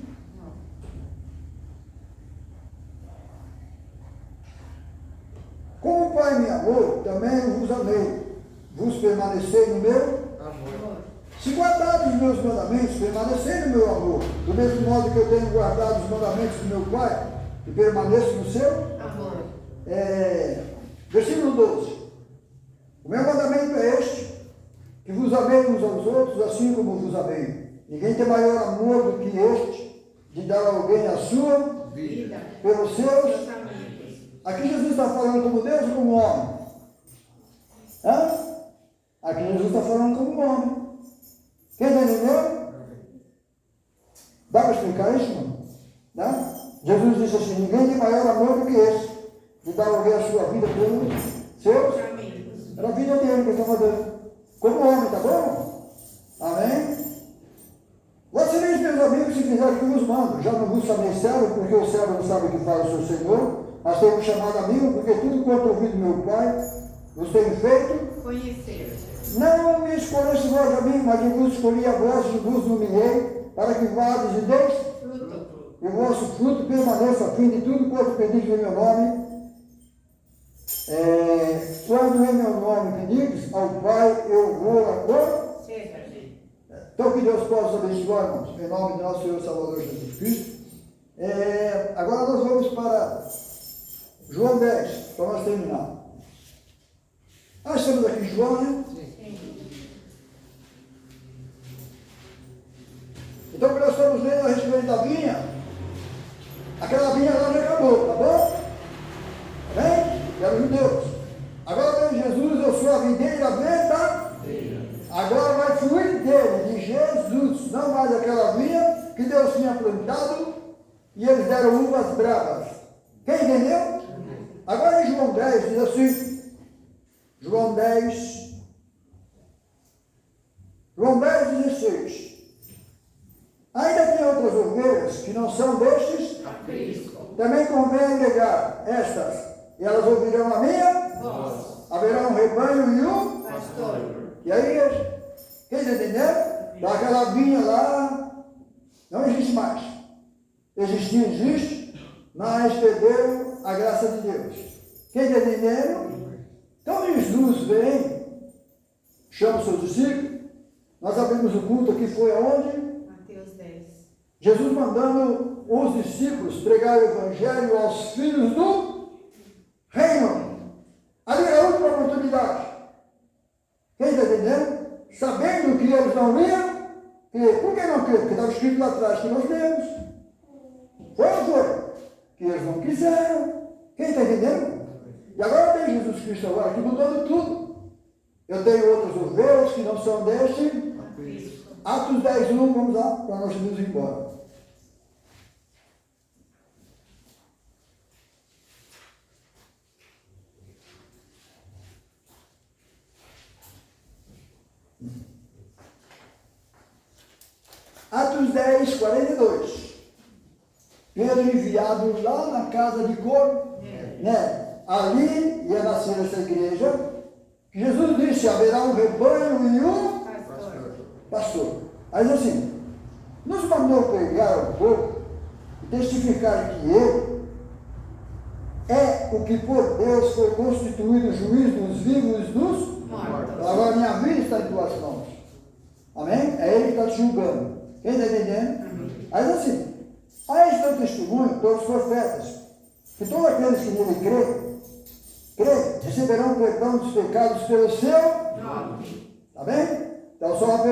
Como o Pai me amou, também eu vos amei. Vos permanecei no meu Amor. Se guardados os meus mandamentos, permanecei no meu amor, do mesmo modo que eu tenho guardado os mandamentos do meu Pai, e permaneço no seu Amor. Versículo 12. O meu mandamento é este, que vos amei uns aos outros, assim como vos amei. Ninguém tem maior amor do que este, de dar a alguém a sua Vida. pelos seus. Seus amigos. Aqui Jesus está falando como Deus ou como homem? Hã? Aqui Jesus está falando como homem. Quem está entendendo? Dá para explicar isso, não? Dá? Jesus disse assim, ninguém tem maior amor do que esse, de dar alguém a sua vida pelos seus. Amigos. Era a vida dele que ele estava dando. Como homem, tá bom? Amém? Vocês, meus amigos, se fizerem o que vos mando, já não vos chamei servo, porque o servo não sabe o que faz o seu Senhor, mas tenho chamado amigo, porque tudo quanto ouvi do meu Pai, vos tenho feito. Conhecer. Não me escolheste vós a mim, mas eu vos escolhi a vós e vos nomeei, para que vades e deis, Fruto. e o vosso fruto permaneça, a fim de tudo quanto pedis em meu nome. Quando em meu nome pedires ao Pai, eu vou acontecer. Ser. Então que Deus possa abençoar, irmãos, em nome de nosso Senhor e Salvador Jesus Cristo. Agora nós vamos para João 10, para nós terminar. Nós estamos aqui em João, né? Então, quando nós estamos lendo a respeito da vinha, aquela vinha lá já acabou, tá bom? Amém? Era os judeus. Agora vem Jesus, eu sou a videira verdadeira. Agora vai fluir dele, de Jesus, não mais aquela vinha que Deus tinha plantado e eles deram uvas bravas. Quem entendeu? Agora em João 10 diz assim, João 10, 16. Ainda tem outras ovelhas que não são destes, também convém agregar estas, e elas ouvirão a minha, Voz. haverá um rebanho e um. Pastor. E aí, quem está entendendo? Daquela vinha lá, não existe mais. Existia, existe, mas perdeu a graça de Deus. Quem está entendendo? Então Jesus vem, chama os seus discípulos, nós abrimos o culto aqui, foi aonde? Mateus 10. Jesus mandando os discípulos pregar o evangelho aos filhos do reino. Ali é a última oportunidade. Quem está entendendo? Sabendo que eles não iam, por que não crer? Porque estava escrito lá atrás que nós lemos. Foi ou foi? Que eles não quiseram. Quem está entendendo? E agora tem Jesus Cristo agora aqui mudando tudo. Eu tenho outras ovelhas que não são deste. Atos 10, 1, vamos lá, para nós irmos embora. Atos 10, 42. Pedro enviado lá na casa de Cornélio. Ali ia nascer essa igreja. Jesus disse, haverá um rebanho e um pastor. Aí diz assim, nos mandou pregar ao povo e testificar que ele é o que por Deus foi constituído juiz dos vivos e dos Mortos. então, agora minha vida está em tuas mãos. Amém? É Ele que está te julgando. Quem está entendendo? Mas assim, a este é o testemunho, todos os profetas, que todos aqueles que nele creem, receberão perdão dos pecados pelo seu Nome. Tá bem? Então só para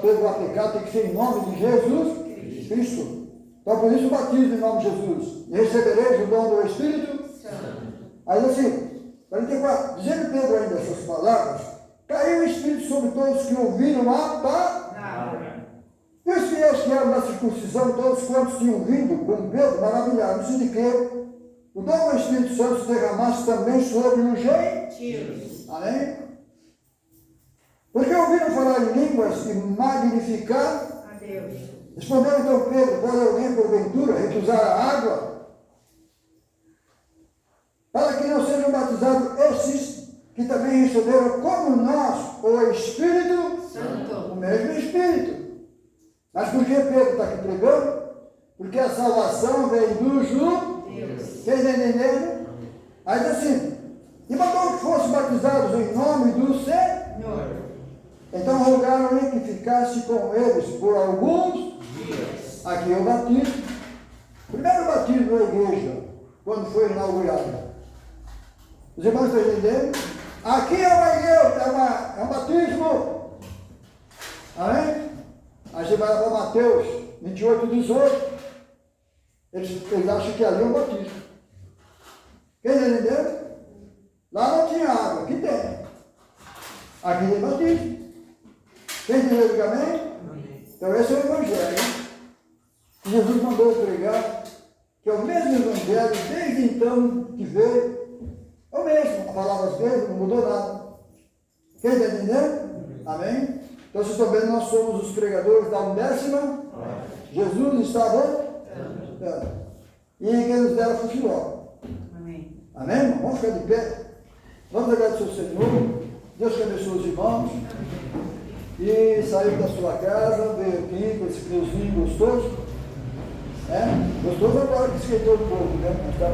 perdoar pecado tem que ser em nome de Jesus Cristo. Então por isso o batismo em nome de Jesus. E recebereis o dom do Espírito Santo. Aí assim, 44, dizendo Pedro ainda essas palavras, caiu o Espírito sobre todos que ouviram a palavra. E os fiéis que eram da circuncisão, todos quantos tinham vindo com Pedro, maravilharam-se de que o dom do Espírito Santo se derramasse também sobre os gentios. Amém? Porque ouviram falar em línguas e magnificar. A Deus. Respondeu então Pedro, pode alguém porventura recusar a água? Para que não sejam batizados esses que também receberam como nós o Espírito Santo. o mesmo Espírito. Mas por que Pedro está aqui pregando? Porque a salvação vem do justo. Deus. Vocês estão entendendo? Aí diz assim, e mandou que fossem batizados em nome do Senhor. Então rogaram-lhe que ficasse com eles por alguns dias. Aqui é o batismo. Primeiro batismo da igreja, quando foi inaugurada. Os irmãos estão entendendo? Aqui é uma igreja, é um batismo. Amém? Aí você vai para Mateus 28, 18. Eles acham que ali é um batismo. Quem está entendendo? Lá não tinha água, aqui tem. Aqui tem batismo. Quem entendeu? Amém? Então esse é o Evangelho. Que Jesus mandou pregar, que é o mesmo Evangelho, desde então que veio. É o mesmo, a palavra dele não mudou nada. Quem está entendendo? Amém? Então vocês estão vendo, nós somos os pregadores da 10ª. Jesus está voltando. E quem nos dera futebol. Amém. Amém? Vamos ficar de pé. Vamos agradecer ao Senhor. Deus que abençoe os irmãos. E saiu da sua casa, veio aqui com esse friozinho gostoso. Gostoso agora que esquentou um pouco, né? Mas tá.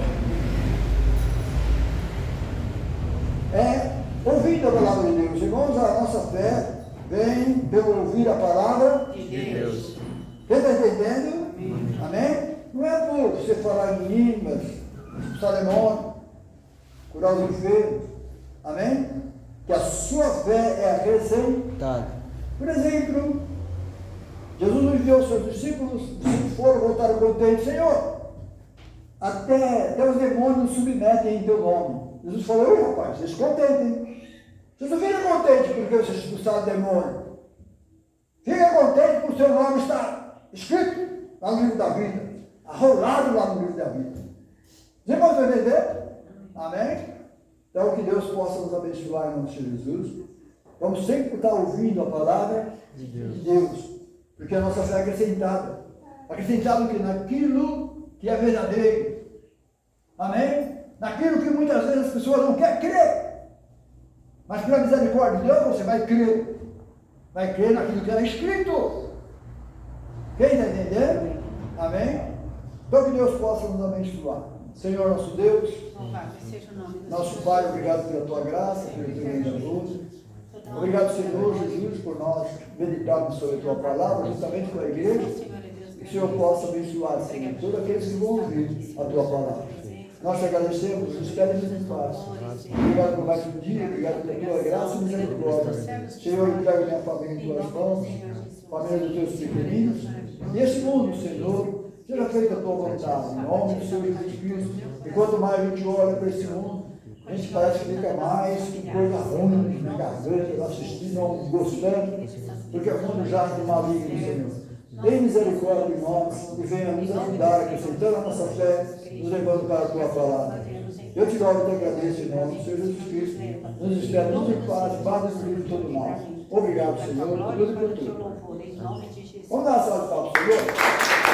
Ouvindo a palavra de Deus, irmãos, a nossa fé vem pelo ouvir a palavra De Deus. Quem está entendendo? Amém? Não é por você falar em línguas, expulsar demônio, curar os enfermos. Amém? Que a sua fé é acrescentada. Por exemplo, Jesus nos enviou os seus discípulos, os discípulos foram, voltaram contentes, Senhor, até os demônios nos submetem em teu nome. Jesus falou, oi rapaz, vocês contentes. Vocês não ficam contentes porque vocês expulsaram demônio. Fica contente porque o seu nome está escrito lá no livro da vida, arrolado lá no livro da vida. Os irmãos vão entender? Amém? Então que Deus possa nos abençoar em nome de Jesus. Vamos sempre estar ouvindo a palavra de Deus, porque a nossa fé é acrescentada. Acrescentada que naquilo que é verdadeiro. Amém? Naquilo que muitas vezes as pessoas não querem crer. Mas pela misericórdia de Deus você vai crer. Vai crer naquilo que era escrito. Quem está entendendo? Amém? Então que Deus possa nos abençoar. Senhor nosso Deus, Louvado seja o nome do nosso Senhor. Pai, obrigado pela tua graça, pelo teu grande amor. Obrigado, Senhor Jesus, por nós meditarmos sobre a tua palavra, juntamente com a igreja. Que o Senhor possa abençoar, Senhor, todos aqueles que vão ouvir a tua palavra. Nós te agradecemos, nos pedimos em paz. Obrigado por mais um dia, obrigado pela tua graça e misericórdia. Senhor, eu entrego minha família em tuas mãos, família dos teus pequeninos. E esse mundo, Senhor, seja feita a tua vontade, em nome do Senhor Jesus Cristo. E quanto mais a gente olha para esse mundo, a gente parece que fica mais que coisa ruim na garganta, assistindo, não gostando, porque o mundo já é maligno, Senhor. Tem misericórdia de nós e venha nos ajudar, acrescentando a nossa fé, nos levando para a tua palavra. Eu te louvo e te agradeço em nome do Senhor Jesus Cristo. Nos esperamos em paz, paz e livre de todo mal. Obrigado, Senhor, por tudo e por tudo. Vamos dar uma salva de palmas, Senhor.